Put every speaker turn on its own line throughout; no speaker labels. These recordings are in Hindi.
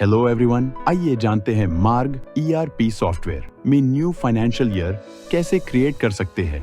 हेलो एवरीवन, आइए जानते हैं मार्ग ईआरपी सॉफ्टवेयर में न्यू फाइनेंशियल ईयर कैसे क्रिएट कर सकते हैं।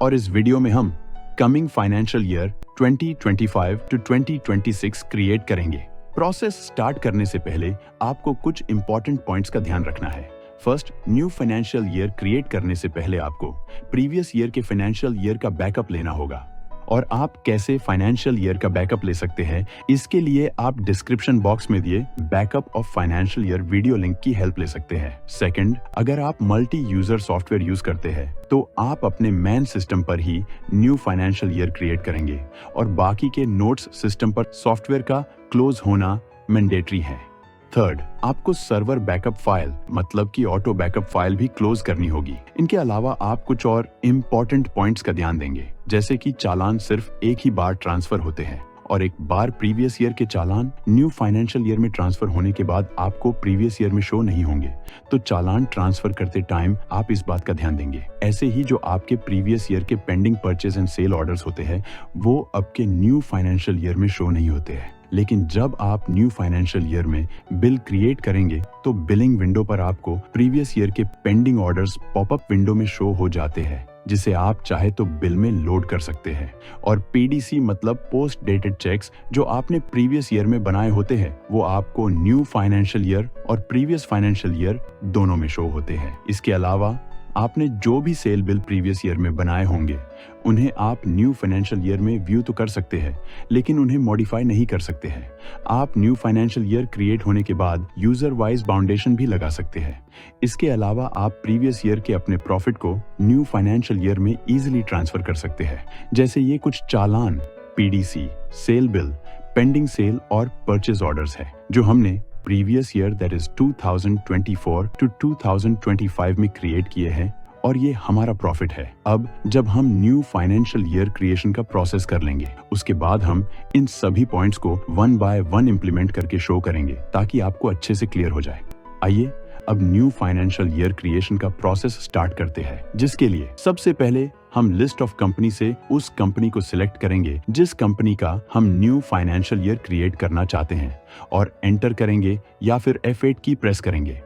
और इस वीडियो में हम coming financial year 2025 to 2026 create करेंगे। प्रोसेस स्टार्ट करने से पहले आपको कुछ इंपॉर्टेंट पॉइंट्स का ध्यान रखना है। First, new financial year create करने से पहले आपको प्रीवियस ईयर के फाइनेंशियल ईयर का बैकअप लेना होगा। और आप कैसे फाइनेंशियल ईयर का बैकअप ले सकते हैं, इसके लिए आप डिस्क्रिप्शन बॉक्स में दिए backup of financial year video link की हेल्प ले सकते हैं। सेकंड, अगर आप मल्टी यूजर सॉफ्टवेयर यूज करते हैं तो आप अपने मेन सिस्टम पर ही न्यू फाइनेंशियल ईयर क्रिएट करेंगे और बाकी के नोट्स सिस्टम पर सॉफ्टवेयर का क्लोज होना मैंडेटरी है। थर्ड, आपको सर्वर बैकअप फाइल मतलब कि ऑटो बैकअप फाइल भी क्लोज करनी होगी। इनके अलावा आप कुछ और इम्पोर्टेंट पॉइंट्स का ध्यान देंगे, जैसे कि चालान सिर्फ एक ही बार ट्रांसफर होते हैं और एक बार प्रीवियस ईयर के चालान न्यू फाइनेंशियल ईयर में ट्रांसफर होने के बाद आपको प्रीवियस ईयर में शो नहीं होंगे। तो चालान ट्रांसफर करते टाइम आप इस बात का ध्यान देंगे। ऐसे ही जो आपके प्रीवियस ईयर के pending purchase and sale orders होते हैं वो अब के न्यू फाइनेंशियल ईयर में शो नहीं होते हैं। लेकिन जब आप न्यू फाइनेंशियल ईयर में बिल क्रिएट करेंगे तो बिलिंग विंडो पर आपको प्रीवियस ईयर के पेंडिंग ऑर्डर्स पॉपअप विंडो में शो हो जाते हैं, जिसे आप चाहे तो बिल में लोड कर सकते हैं। और पीडीसी मतलब पोस्ट डेटेड चेक्स जो आपने प्रीवियस ईयर में बनाए होते हैं वो आपको न्यू फाइनेंशियल ईयर और प्रीवियस फाइनेंशियल ईयर दोनों में शो होते हैं। इसके अलावा आपने जो भी सेल बिल प्रीवियस ईयर में बनाए होंगे उन्हें आप न्यू फाइनेंशियल ईयर में व्यू तो कर सकते हैं, लेकिन उन्हें मॉडिफाई नहीं कर सकते हैं। आप न्यू फाइनेंशियल ईयर क्रिएट होने के बाद यूजर वाइज बाउंडेशन भी लगा सकते हैं। इसके अलावा आप प्रीवियस ईयर के अपने प्रॉफिट को न्यू फाइनेंशियल ईयर में इजीली ट्रांसफर कर सकते हैं, जैसे ये कुछ चालान, PDC, sale bill, pending sale और परचेज ऑर्डर्स है जो हमने previous year that is 2024 to 2025 में क्रिएट किए हैं और ये हमारा प्रॉफिट है। अब जब हम न्यू फाइनेंशियल ईयर क्रिएशन का प्रोसेस कर लेंगे उसके बाद हम इन सभी पॉइंट्स को वन बाय वन इंप्लीमेंट करके शो करेंगे ताकि आपको अच्छे से क्लियर हो जाए। आइए अब न्यू फाइनेंशियल ईयर क्रिएशन का प्रोसेस स्टार्ट करते हैं, जिसके लिए सबसे पहले हम लिस्ट ऑफ कंपनी से उस कंपनी को सिलेक्ट करेंगे जिस कंपनी का हम न्यू फाइनेंशियल ईयर क्रिएट करना चाहते हैं और एंटर करेंगे या फिर F8 की प्रेस करेंगे।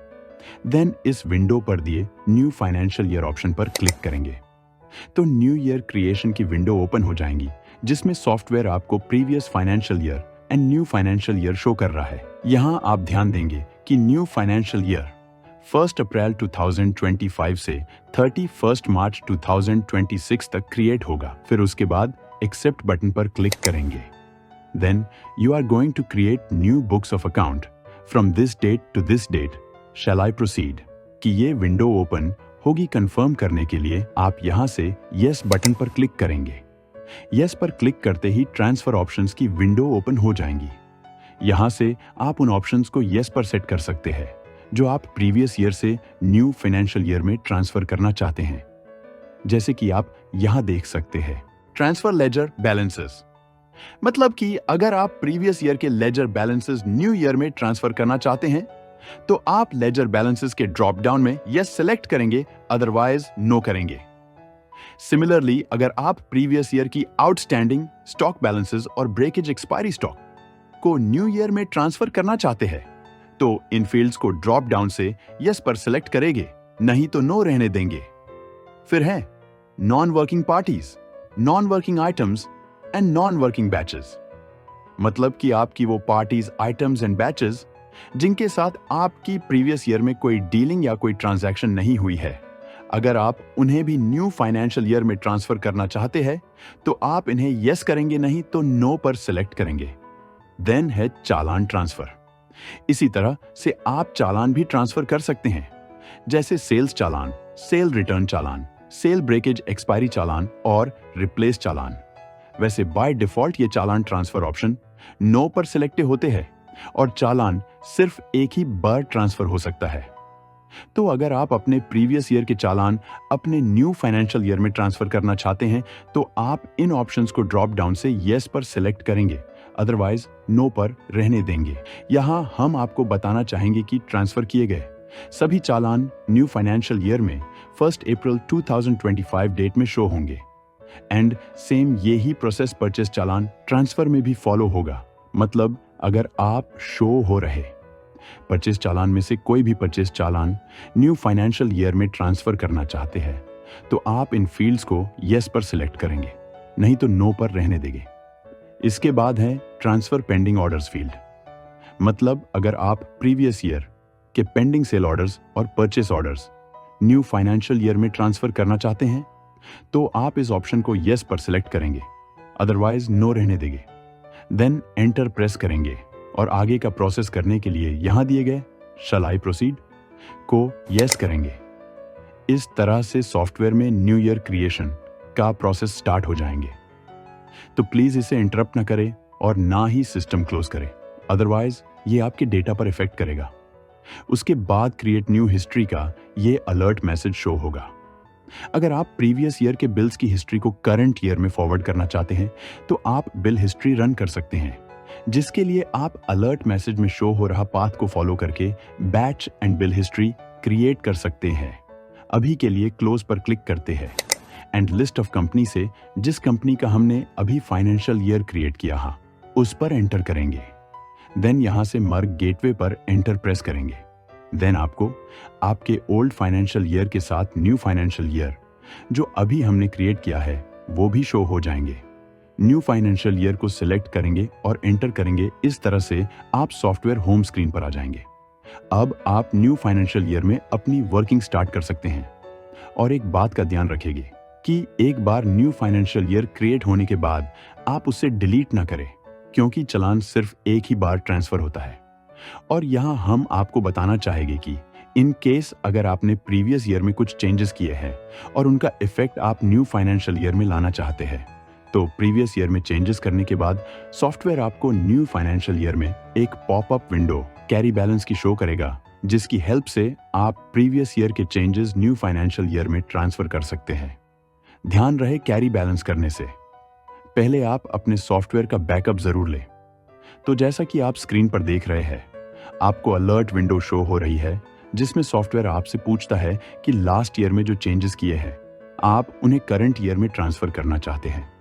देन इस विंडो पर दिए न्यू फाइनेंशियल ईयर ऑप्शन पर क्लिक करेंगे तो न्यू ईयर क्रिएशन की विंडो ओपन हो जाएंगी, जिसमें सॉफ्टवेयर आपको previous financial year and new financial year show कर रहा है। यहाँ आप ध्यान देंगे कि न्यू फाइनेंशियल ईयर 1 अप्रैल 2025 से 31 मार्च 2026 तक क्रिएट होगा। फिर उसके बाद एक्सेप्ट बटन पर क्लिक करेंगे। Then you are going to create new books of account from this date to this date. Shall I proceed? कि ये विंडो ओपन होगी कंफर्म करने के लिए आप यहाँ से यस बटन पर क्लिक करेंगे। यस पर क्लिक करते ही ट्रांसफर ऑप्शंस की विंडो ओपन हो जाएंगी। यहाँ से आप उन ऑप्शंस को यस पर सेट कर सकते हैं जो आप प्रीवियस ईयर से न्यू फाइनेंशियल ईयर में ट्रांसफर करना चाहते हैं, जैसे कि आप यहां देख सकते हैं। ट्रांसफर लेजर बैलेंसेस मतलब कि अगर आप प्रीवियस ईयर के लेजर बैलेंसेस न्यू ईयर में ट्रांसफर करना चाहते हैं तो आप लेजर बैलेंसेस के ड्रॉप डाउन में यस सेलेक्ट करेंगे, अदरवाइज नो करेंगे। सिमिलरली अगर आप प्रीवियस ईयर की आउटस्टैंडिंग स्टॉक बैलेंसेस और ब्रेकेज एक्सपायरी स्टॉक को न्यू ईयर में ट्रांसफर करना चाहते हैं तो इन फील्ड्स को ड्रॉप डाउन से यस पर सिलेक्ट करेंगे, नहीं तो नो रहने देंगे। फिर है non working parties, non working items and non working batches मतलब कि आपकी वो पार्टीज, आइटम्स एंड बैचेस जिनके साथ आपकी प्रीवियस ईयर में कोई डीलिंग या कोई ट्रांजैक्शन नहीं हुई है। अगर आप उन्हें भी न्यू फाइनेंशियल ईयर में ट्रांसफर करना चाहते हैं तो आप इन्हें यस करेंगे, नहीं तो नो पर सिलेक्ट करेंगे। देन है चालान ट्रांसफर। इसी तरह से आप चालान भी ट्रांसफर कर सकते हैं, जैसे सेल्स चालान, सेल रिटर्न चालान, सेल ब्रेकेज एक्सपायरी चालान और रिप्लेस चालान। वैसे बाय डिफॉल्ट ये चालान ट्रांसफर ऑप्शन नो पर सिलेक्ट होते हैं और चालान सिर्फ एक ही बार ट्रांसफर हो सकता है। तो अगर आप अपने प्रीवियस ईयर के चालान अपने न्यू फाइनेंशियल ईयर में ट्रांसफर करना चाहते हैं तो आप इन ऑप्शंस को ड्रॉप डाउन से यस पर सिलेक्ट करेंगे, अदरवाइज नो पर रहने देंगे। यहां हम आपको बताना चाहेंगे कि ट्रांसफर किए गए सभी चालान न्यू फाइनेंशियल ईयर में 1 अप्रैल 2025 डेट में शो होंगे एंड सेम यही प्रोसेस परचेस चालान ट्रांसफर में भी फॉलो होगा। मतलब अगर आप शो हो रहे परचेस चालान में से कोई भी परचेस चालान न्यू फाइनेंशियल ईयर में ट्रांसफर करना चाहते हैं तो आप इन फील्ड्स को यस पर सिलेक्ट करेंगे, नहीं तो नो पर रहने देंगे। इसके बाद है ट्रांसफर पेंडिंग ऑर्डर्स फील्ड। मतलब अगर आप प्रीवियस ईयर के पेंडिंग सेल ऑर्डर्स और purchase orders new financial year में ट्रांसफर करना चाहते हैं तो आप इस ऑप्शन को यस पर सिलेक्ट करेंगे, अदरवाइज नो रहने देंगे। देन एंटर प्रेस करेंगे और आगे का प्रोसेस करने के लिए यहां दिए गए शैल आई प्रोसीड को यस करेंगे। इस तरह से सॉफ्टवेयर में न्यू ईयर क्रिएशन का प्रोसेस स्टार्ट हो जाएंगे। तो प्लीज इसे इंटरप्ट ना करें और ना ही सिस्टम क्लोज करें, अदरवाइज ये आपके डेटा पर इफेक्ट करेगा। उसके बाद क्रिएट न्यू हिस्ट्री का ये अलर्ट मैसेज शो होगा। अगर आप प्रीवियस ईयर के बिल्स की हिस्ट्री को करंट ईयर में फॉरवर्ड करना चाहते हैं तो आप बिल हिस्ट्री रन कर सकते हैं, जिसके लिए आप अलर्ट मैसेज में शो हो रहा पाथ को फॉलो करके batch and bill history create कर सकते हैं। अभी के लिए क्लोज पर क्लिक करते हैं एंड लिस्ट ऑफ कंपनी से जिस कंपनी का हमने अभी फाइनेंशियल ईयर क्रिएट किया है उस पर एंटर करेंगे। देन यहां से मर्ग गेटवे पर एंटर प्रेस करेंगे। देन आपको आपके ओल्ड फाइनेंशियल ईयर के साथ न्यू फाइनेंशियल ईयर जो अभी हमने क्रिएट किया है वो भी शो हो जाएंगे। न्यू फाइनेंशियल ईयर को सिलेक्ट करेंगे और एंटर करेंगे। इस तरह से आप सॉफ्टवेयर होम स्क्रीन पर आ जाएंगे। अब आप न्यू फाइनेंशियल ईयर में अपनी वर्किंग स्टार्ट कर सकते हैं। और एक बात का ध्यान रखिए कि एक बार न्यू फाइनेंशियल ईयर क्रिएट होने के बाद आप उसे डिलीट ना करें, क्योंकि चालान सिर्फ एक ही बार ट्रांसफर होता है। और यहाँ हम आपको बताना चाहेंगे कि इन केस अगर आपने प्रीवियस ईयर में कुछ चेंजेस किए हैं और उनका इफेक्ट आप न्यू फाइनेंशियल ईयर में लाना चाहते हैं तो प्रीवियस ईयर में चेंजेस करने के बाद सॉफ्टवेयर आपको न्यू फाइनेंशियल ईयर में एक पॉपअप विंडो कैरी बैलेंस की शो करेगा, जिसकी हेल्प से आप प्रीवियस ईयर के चेंजेस न्यू फाइनेंशियल ईयर में ट्रांसफर कर सकते हैं। ध्यान रहे, कैरी बैलेंस करने से पहले आप अपने सॉफ्टवेयर का बैकअप जरूर लें। तो जैसा कि आप स्क्रीन पर देख रहे हैं, आपको अलर्ट विंडो शो हो रही है जिसमें सॉफ्टवेयर आपसे पूछता है कि लास्ट ईयर में जो चेंजेस किए हैं आप उन्हें करंट ईयर में ट्रांसफर करना चाहते हैं।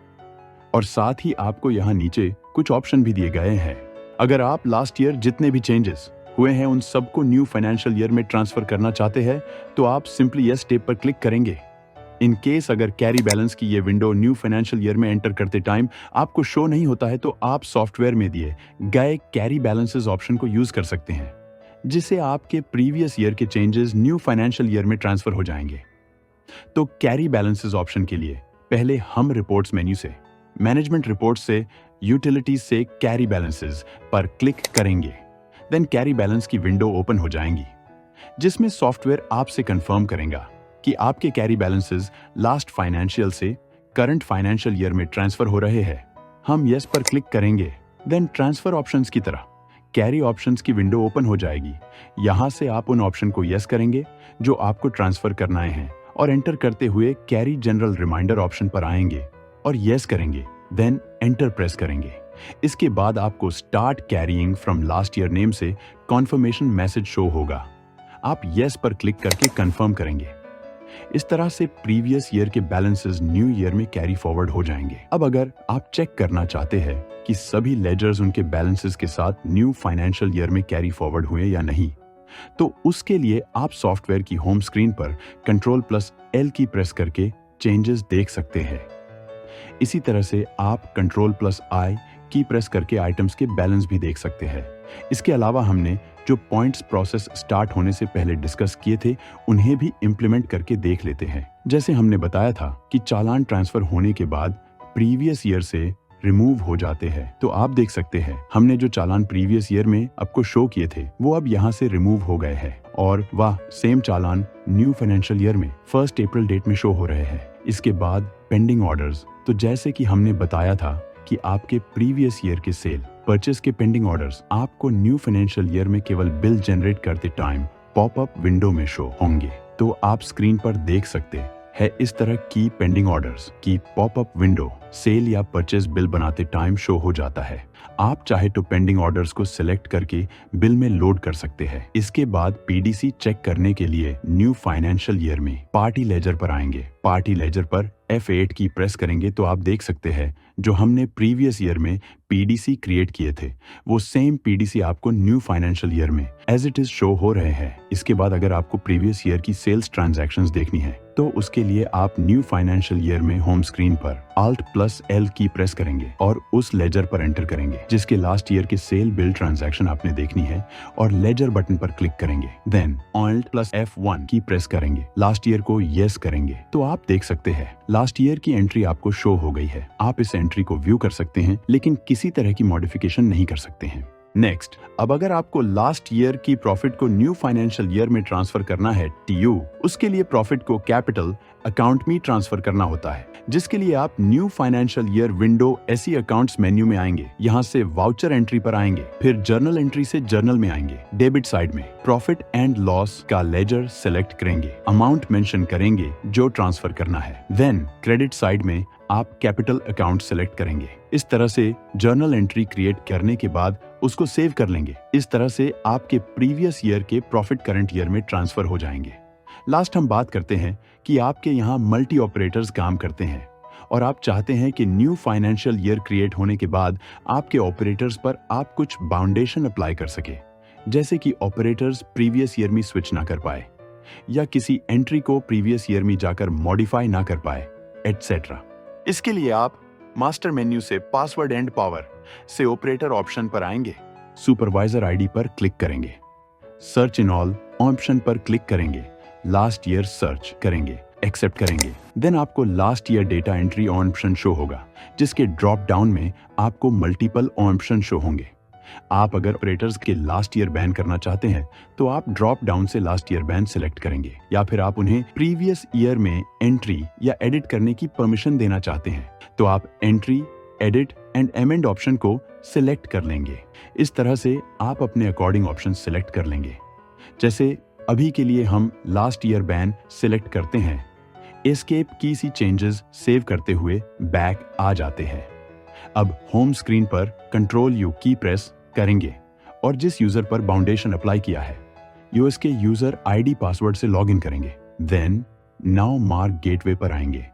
और साथ ही आपको यहाँ नीचे कुछ ऑप्शन भी दिए गए हैं। अगर आप लास्ट ईयर जितने भी चेंजेस हुए हैं उन सबको न्यू फाइनेंशियल ईयर में ट्रांसफर करना चाहते हैं तो आप सिंपली यस टैब पर क्लिक करेंगे। इन केस अगर कैरी बैलेंस की ये विंडो न्यू फाइनेंशियल ईयर में एंटर करते टाइम आपको शो नहीं होता है तो आप सॉफ्टवेयर में दिए गए कैरी बैलेंसेस ऑप्शन को यूज कर सकते हैं, जिससे आपके प्रीवियस ईयर के चेंजेस न्यू फाइनेंशियल ईयर में ट्रांसफर हो जाएंगे। तो कैरी बैलेंसेस ऑप्शन के लिए पहले हम रिपोर्ट्स मेन्यू से मैनेजमेंट रिपोर्ट से यूटिलिटीज से कैरी बैलेंसेस पर क्लिक करेंगे। देन कैरी बैलेंस की विंडो ओपन हो जाएंगी, जिसमें सॉफ्टवेयर आपसे कंफर्म करेगा कि आपके कैरी बैलेंसेस लास्ट फाइनेंशियल से करंट फाइनेंशियल ईयर में ट्रांसफर हो रहे हैं। हम यस पर क्लिक करेंगे। देन ट्रांसफर ऑप्शंस की तरह कैरी ऑप्शंस की विंडो ओपन हो जाएगी। यहां से आप उन ऑप्शन को यस करेंगे जो आपको ट्रांसफर करना है और एंटर करते हुए कैरी जनरल रिमाइंडर ऑप्शन पर आएंगे और यस करेंगे। देन एंटर प्रेस करेंगे। इसके बाद आपको start carrying from last year name से कॉन्फर्मेशन मैसेज शो होगा। आप यस पर क्लिक करके कंफर्म करेंगे। इस तरह से प्रीवियस ईयर के बैलेंसेस न्यू ईयर में कैरी फॉरवर्ड हो जाएंगे। अब अगर आप चेक करना चाहते हैं कि सभी लेजर्स उनके बैलेंसेस के साथ न्यू फाइनेंशियल ईयर में कैरी फॉरवर्ड हुए या नहीं, तो उसके लिए आप सॉफ्टवेयर की होम स्क्रीन पर Ctrl+L की प्रेस करके चेंजेस देख सकते हैं। इसी तरह से आप Ctrl+I की प्रेस करके आइटम्स के बैलेंस भी देख सकते हैं। इसके अलावा हमने जो पॉइंट्स प्रोसेस स्टार्ट होने से पहले डिस्कस किए थे उन्हें भी इंप्लीमेंट करके देख लेते हैं। जैसे हमने बताया था कि चालान ट्रांसफर होने के बाद प्रीवियस ईयर से रिमूव हो जाते हैं, तो आप देख सकते हैं हमने जो चालान प्रीवियस ईयर में आपको शो किए थे वो अब यहाँ से रिमूव हो गए हैं और वह सेम चालान न्यू फाइनेंशियल ईयर में 1 अप्रैल डेट में शो हो रहे हैं। इसके बाद पेंडिंग ऑर्डर्स, तो जैसे कि हमने बताया था कि आपके प्रीवियस ईयर के सेल परचेस के पेंडिंग ऑर्डर्स आपको न्यू फाइनेंशियल ईयर में केवल बिल जनरेट करते टाइम पॉपअप विंडो में शो होंगे। तो आप स्क्रीन पर देख सकते है इस तरह की पेंडिंग ऑर्डर्स की पॉपअप विंडो सेल या परचेस बिल बनाते टाइम शो हो जाता है। आप चाहे तो पेंडिंग ऑर्डर्स को सिलेक्ट करके बिल में लोड कर सकते हैं। इसके बाद पीडीसी चेक करने के लिए न्यू फाइनेंशियल ईयर में पार्टी लेजर पर आएंगे। पार्टी लेजर पर F8 की प्रेस करेंगे तो आप देख सकते हैं जो हमने प्रीवियस ईयर में पीडीसी क्रिएट किए थे, वो सेम पीडीसी आपको न्यू फाइनेंशियल ईयर में एज इट इज शो हो रहे हैं। इसके बाद अगर आपको प्रीवियस ईयर की सेल्स ट्रांजैक्शंस देखनी है तो उसके लिए आप न्यू फाइनेंशियल ईयर में होम स्क्रीन पर Alt+L की प्रेस करेंगे और उस लेजर पर एंटर करेंगे जिसके लास्ट ईयर के सेल बिल ट्रांजैक्शन आपने देखनी है और लेजर बटन पर क्लिक करेंगे। देन Alt+F1 की प्रेस करेंगे, लास्ट ईयर को यस करेंगे तो आप देख सकते हैं लास्ट ईयर की एंट्री आपको शो हो गई है। आप इस एंट्री को व्यू कर सकते हैं लेकिन किसी तरह की मॉडिफिकेशन नहीं कर सकते हैं। नेक्स्ट, अब अगर आपको लास्ट ईयर की प्रॉफिट को न्यू फाइनेंशियल ईयर में ट्रांसफर करना है TU, उसके लिए प्रॉफिट को कैपिटल अकाउंट में ट्रांसफर करना होता है, जिसके लिए आप new financial year window AC accounts menu में आएंगे, यहाँ से वाउचर एंट्री पर आएंगे, फिर जर्नल एंट्री से जर्नल में आएंगे। डेबिट साइड में प्रॉफिट एंड लॉस का लेजर सेलेक्ट करेंगे, अमाउंट मेंशन करेंगे जो ट्रांसफर करना है। देन क्रेडिट साइड में आप कैपिटल अकाउंट सेलेक्ट करेंगे। इस तरह से जर्नल एंट्री क्रिएट करने के बाद उसको सेव कर लेंगे। इस तरह से आपके प्रीवियस ईयर के प्रॉफिट करंट ईयर में ट्रांसफर हो जाएंगे। लास्ट हम बात करते हैं कि आपके यहाँ मल्टी ऑपरेटर्स काम करते हैं और आप चाहते हैं कि न्यू फाइनेंशियल ईयर क्रिएट होने के बाद आपके ऑपरेटर्स पर आप कुछ बाउंडेशन अप्लाई कर सके, जैसे कि ऑपरेटर्स प्रीवियस ईयर में स्विच ना कर पाए या किसी एंट्री को प्रीवियस ईयर में जाकर मॉडिफाई ना कर पाए, एटसेट्रा। इसके लिए आप मास्टर मेन्यू से पासवर्ड एंड पावर से ऑपरेटर ऑप्शन पर आएंगे, सुपरवाइजर आईडी पर क्लिक करेंगे, सर्च इन ऑल ऑप्शन पर क्लिक करेंगे, लास्ट ईयर सर्च करेंगे, एक्सेप्ट करेंगे। देन आपको last year data entry option show होगा, जिसके ड्रॉप डाउन में आपको मल्टीपल ऑप्शन शो होंगे। आप अगर ऑपरेटर्स के लास्ट ईयर बैन करना चाहते हैं तो आप ड्रॉप डाउन से लास्ट ईयर बैन सिलेक्ट करेंगे, या फिर आप उन्हें प्रीवियस ईयर में एंट्री या एडिट करने की परमिशन देना चाहते हैं तो आप entry, edit and amend option को सिलेक्ट कर लेंगे। इस तरह से आप अपने अकॉर्डिंग ऑप्शन सिलेक्ट कर लेंगे। जैसे अभी के लिए हम लास्ट ईयर बैन सिलेक्ट करते हैं, एस्केप की सी चेंजेस सेव करते हुए बैक आ जाते हैं। अब होम स्क्रीन पर Ctrl+U की प्रेस करेंगे और जिस यूजर पर बाउंडेशन अप्लाई किया है यूएस के यूजर आईडी पासवर्ड से लॉगिन करेंगे। देन नाउ मार्क गेटवे पर आएंगे,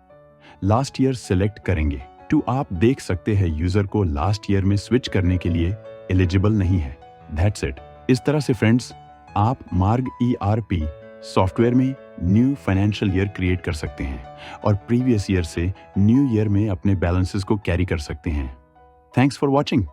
लास्ट ईयर सिलेक्ट करेंगे तो आप देख सकते हैं यूजर को लास्ट ईयर में स्विच करने के लिए एलिजिबल नहीं है। That's it. इस तरह से फ्रेंड्स आप मार्ग ERP सॉफ्टवेयर में न्यू फाइनेंशियल ईयर क्रिएट कर सकते हैं और प्रीवियस ईयर से न्यू ईयर में अपने बैलेंसेस को कैरी कर सकते हैं। Thanks for watching.